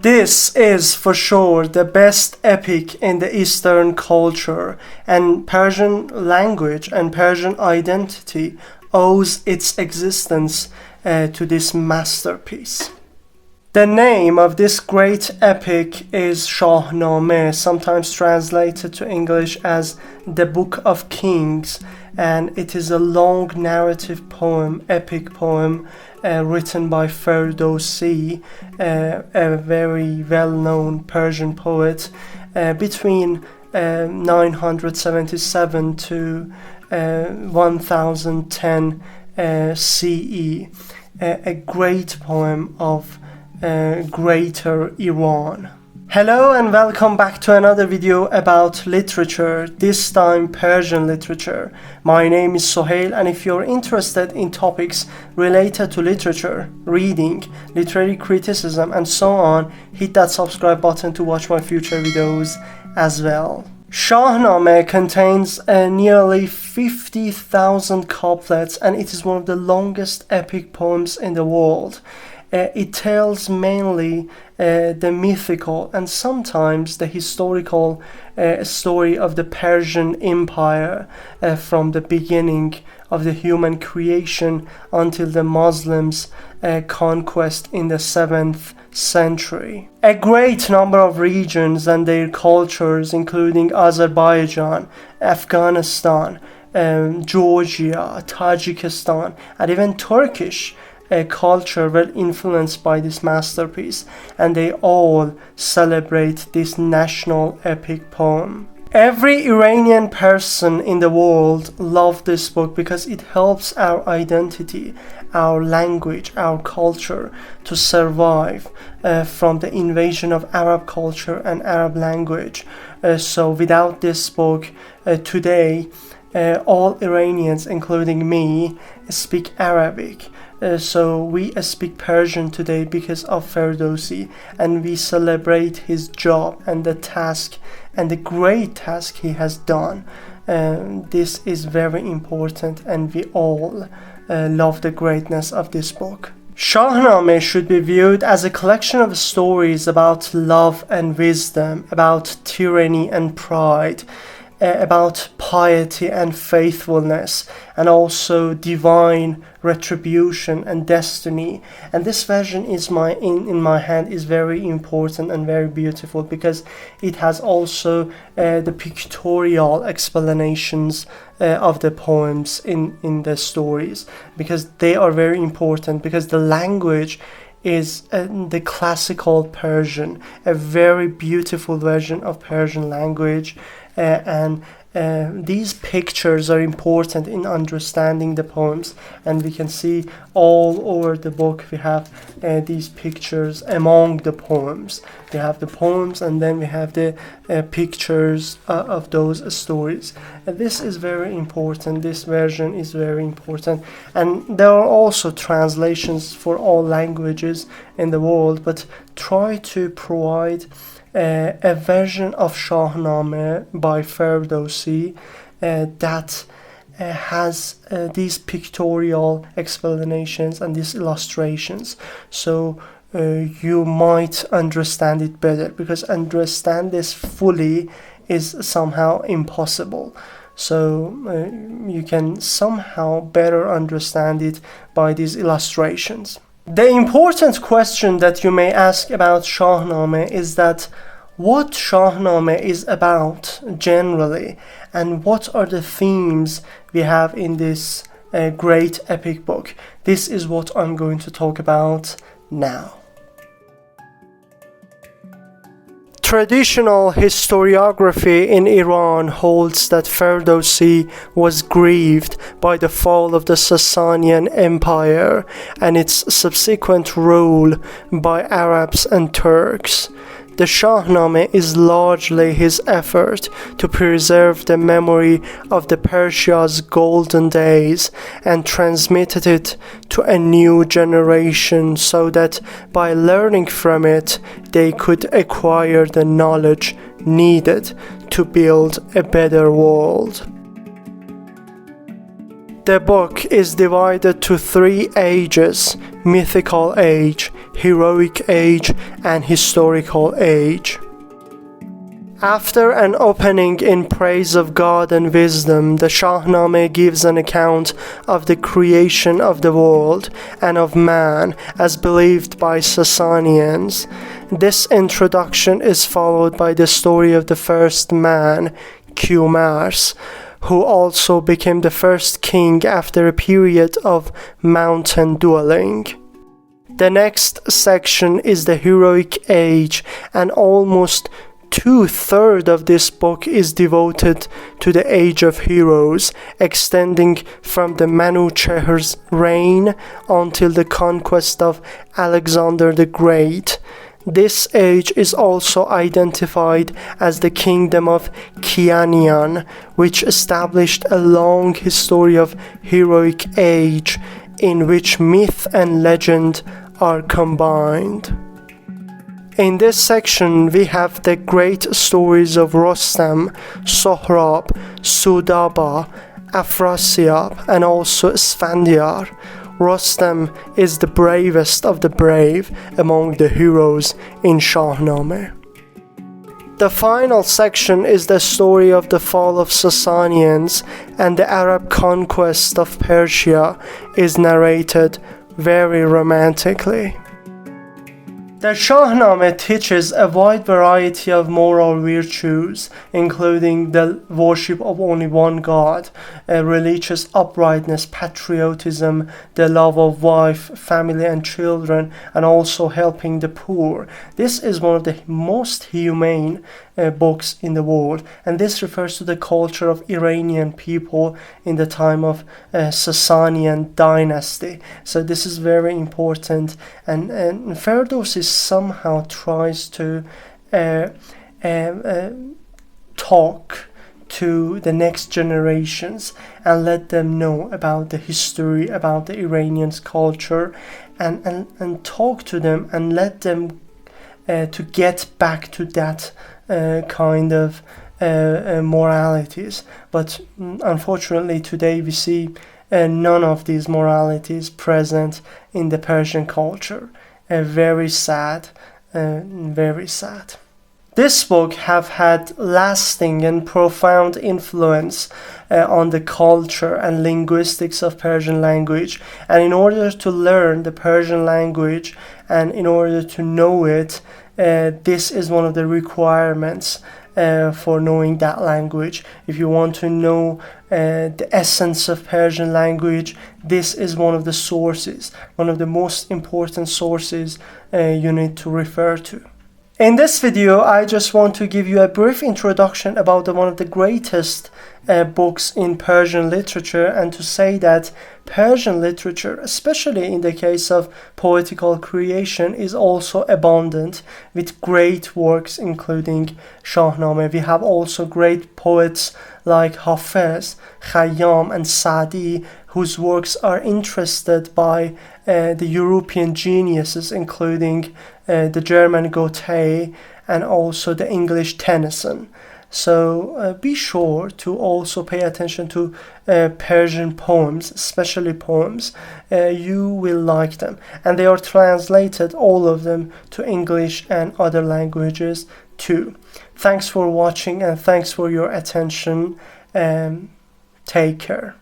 This is for sure the best epic in the Eastern culture, and Persian language and Persian identity owes its existence to this masterpiece. The name of this great epic is Shahnameh, sometimes translated to English as the Book of Kings, and it is a long narrative poem, epic poem, written by Ferdowsi, a very well-known Persian poet, between 977 to 1010 CE, a great poem of Greater Iran. Hello and welcome back to another video about literature, this time Persian literature. My name is Sohail, and if you're interested in topics related to literature, reading, literary criticism and so on, hit that subscribe button to watch my future videos as well. Shahnameh contains nearly 50,000 couplets, and it is one of the longest epic poems in the world. It tells mainly the mythical and sometimes the historical story of the Persian Empire from the beginning of the human creation until the Muslims' conquest in the 7th century. A great number of regions and their cultures, including Azerbaijan, Afghanistan, Georgia, Tajikistan, and even Turkish culture were influenced by this masterpiece, and they all celebrate this national epic poem. Every Iranian person in the world loved this book because it helps our identity, our language, our culture to survive from the invasion of Arab culture and Arab language. So without this book today, all Iranians, including me, speak Arabic. So we speak Persian today because of Ferdowsi, and we celebrate his job and the task and the great task he has done. This is very important, and we all love the greatness of this book. Shahnameh should be viewed as a collection of stories about love and wisdom, about tyranny and pride, about piety and faithfulness, and also divine retribution and destiny. And this version is in my hand is very important and very beautiful because it has also the pictorial explanations of the poems in the stories, because they are very important, because the language is the classical Persian, a very beautiful version of Persian language, and these pictures are important in understanding the poems, and we can see all over the book we have these pictures among the poems. We have the poems, and then we have the pictures of those stories. This is very important. This version is very important, and there are also translations for all languages in the world, but try to provide a version of Shahnameh by Ferdowsi that has these pictorial explanations and these illustrations, so you might understand it better, because understand this fully is somehow impossible. So you can somehow better understand it by these illustrations. The important question that you may ask about Shahnameh is that what Shahnameh is about generally, and what are the themes we have in this great epic book. This is what I'm going to talk about now. Traditional historiography in Iran holds that Ferdowsi was grieved by the fall of the Sasanian Empire and its subsequent rule by Arabs and Turks. The Shahnameh is largely his effort to preserve the memory of the Persia's golden days and transmitted it to a new generation so that by learning from it, they could acquire the knowledge needed to build a better world. The book is divided to 3 ages: mythical age, heroic age and historical age. After an opening in praise of God and wisdom, the Shahnameh gives an account of the creation of the world and of man as believed by Sasanians. This introduction is followed by the story of the first man, Qumars, who also became the first king after a period of mountain dwelling. The next section is the heroic age, and almost 2/3 of this book is devoted to the age of heroes, extending from the Manuchehr's reign until the conquest of Alexander the Great. This age is also identified as the kingdom of Kianian, which established a long history of heroic age in which myth and legend are combined. In this section, we have the great stories of Rostam, Sohrab, Sudaba, Afrasiab, and also Sfandiar. Rostam is the bravest of the brave among the heroes in Shahnameh. The final section is the story of the fall of Sasanians, and the Arab conquest of Persia is narrated very romantically. The Shahnameh teaches a wide variety of moral virtues, including the worship of only one God, religious uprightness, patriotism, the love of wife, family and children, and also helping the poor. This is one of the most humane books in the world, and this refers to the culture of Iranian people in the time of Sasanian dynasty. So this is very important, and Ferdowsi somehow tries to talk to the next generations and let them know about the history, about the Iranians' culture, and talk to them and let them to get back to that kind of moralities. But unfortunately today we see none of these moralities present in the Persian culture. Very sad, very sad. This book have had lasting and profound influence on the culture and linguistics of Persian language, and in order to learn the Persian language and in order to know it, this is one of the requirements for knowing that language. If you want to know the essence of Persian language, this is one of the sources, one of the most important sources you need to refer to. In this video, I just want to give you a brief introduction about one of the greatest books in Persian literature, and to say that Persian literature, especially in the case of poetical creation, is also abundant with great works including Shahnameh. We have also great poets like Hafiz, Khayyam and Sa'di, whose works are interested by the European geniuses, including the German Goethe and also the English Tennyson. So be sure to also pay attention to Persian poems, especially poems. You will like them, and they are translated, all of them, to English and other languages too. Thanks for watching, and thanks for your attention. Take care.